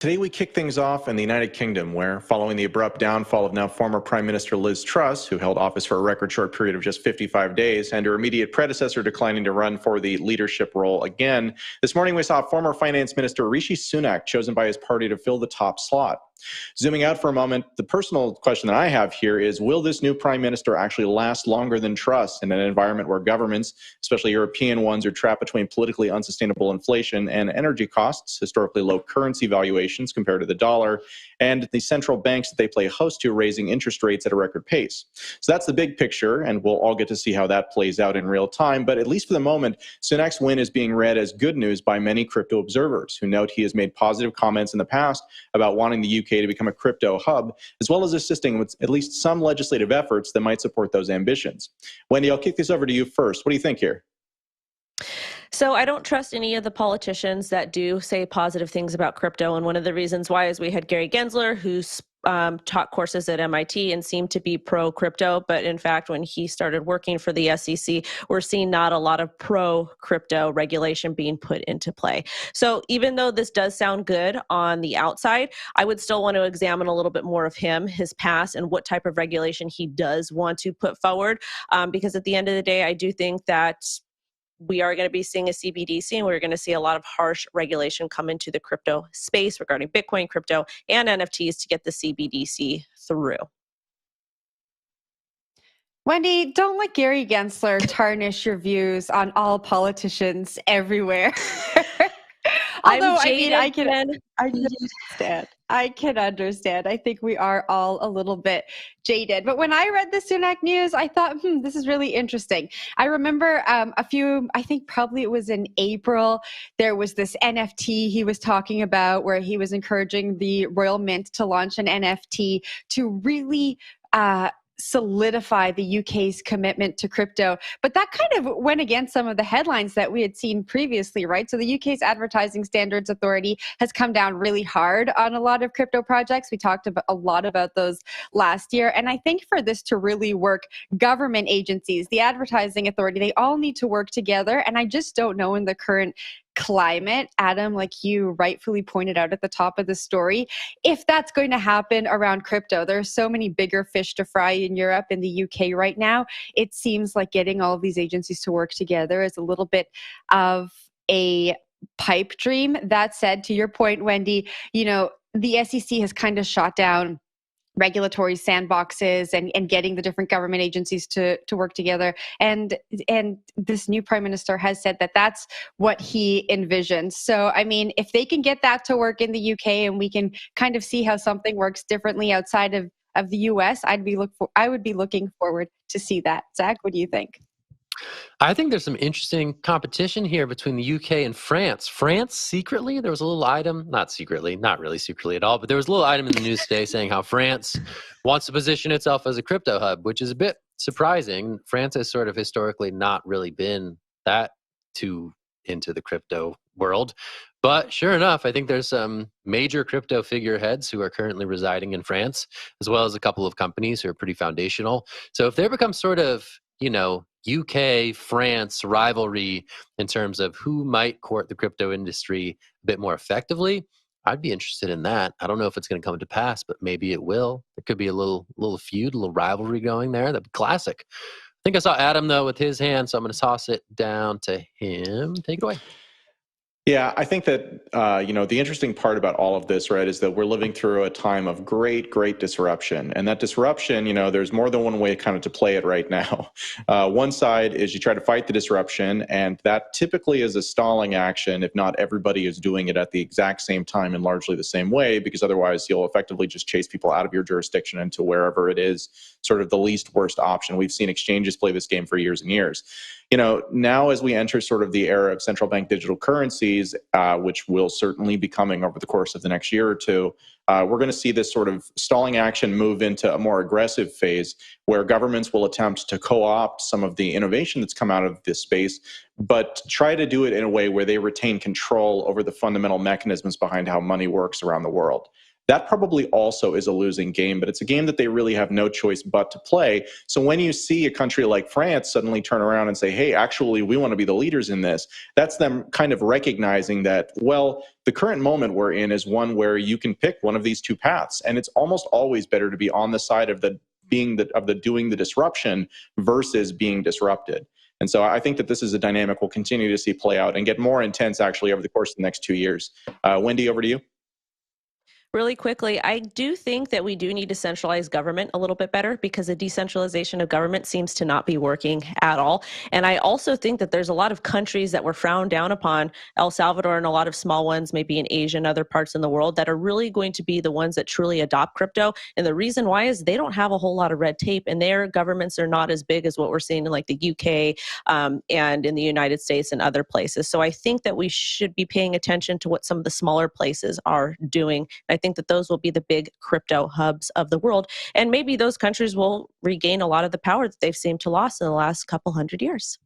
Today we kick things off in the United Kingdom, where, following the abrupt downfall of now former Prime Minister Liz Truss, who held office for a record short period of just 55 days, and her immediate predecessor declining to run for the leadership role again, this morning we saw former Finance Minister Rishi Sunak chosen by his party to fill the top slot. Zooming out for a moment, the personal question that I have here is, will this new prime minister actually last longer than Truss in an environment where governments, especially European ones, are trapped between politically unsustainable inflation and energy costs, historically low currency valuations compared to the dollar, and the central banks that they play host to raising interest rates at a record pace? So that's the big picture, and we'll all get to see how that plays out in real time. But at least for the moment, Sunak's win is being read as good news by many crypto observers, who note he has made positive comments in the past about wanting the UK to become a crypto hub, as well as assisting with at least some legislative efforts that might support those ambitions. Wendy, I'll kick this over to you first. What do you think here? So I don't trust any of the politicians that do say positive things about crypto. And one of the reasons why is we had Gary Gensler, who's taught courses at MIT and seemed to be pro-crypto. But in fact, when he started working for the SEC, we're seeing not a lot of pro-crypto regulation being put into play. So even though this does sound good on the outside, I would still want to examine a little bit more of him, his past, and what type of regulation he does want to put forward. Because at the end of the day, I do think that we are going to be seeing a CBDC, and we're going to see a lot of harsh regulation come into the crypto space regarding Bitcoin, crypto, and NFTs to get the CBDC through. Wendy, don't let Gary Gensler tarnish your views on all politicians everywhere. Although, I can understand. I think we are all a little bit jaded. But when I read the Sunak news, I thought, this is really interesting. I remember I think probably it was in April, there was this NFT he was talking about where he was encouraging the Royal Mint to launch an NFT to really solidify the UK's commitment to crypto. But that kind of went against some of the headlines that we had seen previously, right? So the UK's Advertising Standards Authority has come down really hard on a lot of crypto projects. We talked a lot about those last year. And I think for this to really work, government agencies, the Advertising Authority, they all need to work together. And I just don't know in the current climate, Adam, like you rightfully pointed out at the top of the story, if that's going to happen around crypto. There are so many bigger fish to fry in Europe and the UK right now. It seems like getting all of these agencies to work together is a little bit of a pipe dream. That said, to your point, Wendy, the SEC has kind of shot down regulatory sandboxes and getting the different government agencies to work together. And this new prime minister has said that that's what he envisions. So, I mean, if they can get that to work in the UK and we can kind of see how something works differently outside of the US, I would be looking forward to see that. Zach, what do you think? I think there's some interesting competition here between the UK and France. France, secretly, there was a little item, not really secretly at all, but there was a little item in the news today saying how France wants to position itself as a crypto hub, which is a bit surprising. France has sort of historically not really been that too into the crypto world. But sure enough, I think there's some major crypto figureheads who are currently residing in France, as well as a couple of companies who are pretty foundational. So if there becomes sort of, UK, France rivalry in terms of who might court the crypto industry a bit more effectively, I'd be interested in that. I don't know if it's going to come to pass, but maybe it will. There could be a little feud, a little rivalry going there. That'd be classic. I think I saw Adam, though, with his hand, so I'm going to toss it down to him. Take it away. Yeah, I think that, the interesting part about all of this, right, is that we're living through a time of great, great disruption. And that disruption, there's more than one way kind of to play it right now. One side is you try to fight the disruption, and that typically is a stalling action if not everybody is doing it at the exact same time and largely the same way, because otherwise you'll effectively just chase people out of your jurisdiction into wherever it is sort of the least worst option. We've seen exchanges play this game for years and years. Now as we enter sort of the era of central bank digital currencies, which will certainly be coming over the course of the next year or two, we're going to see this sort of stalling action move into a more aggressive phase where governments will attempt to co-opt some of the innovation that's come out of this space, but try to do it in a way where they retain control over the fundamental mechanisms behind how money works around the world. that probably also is a losing game, but it's a game that they really have no choice but to play. So when you see a country like France suddenly turn around and say, hey, actually, we want to be the leaders in this, that's them kind of recognizing that, well, the current moment we're in is one where you can pick one of these two paths. And it's almost always better to be on the side of doing the disruption versus being disrupted. And so I think that this is a dynamic we'll continue to see play out and get more intense actually over the course of the next 2 years. Wendy, over to you. Really quickly, I do think that we do need to centralize government a little bit better because the decentralization of government seems to not be working at all. And I also think that there's a lot of countries that were frowned down upon, El Salvador and a lot of small ones, maybe in Asia and other parts in the world, that are really going to be the ones that truly adopt crypto. And the reason why is they don't have a whole lot of red tape, and their governments are not as big as what we're seeing in like the UK and in the United States and other places. So I think that we should be paying attention to what some of the smaller places are doing. I think that those will be the big crypto hubs of the world. And maybe those countries will regain a lot of the power that they've seemed to lose in the last couple hundred years.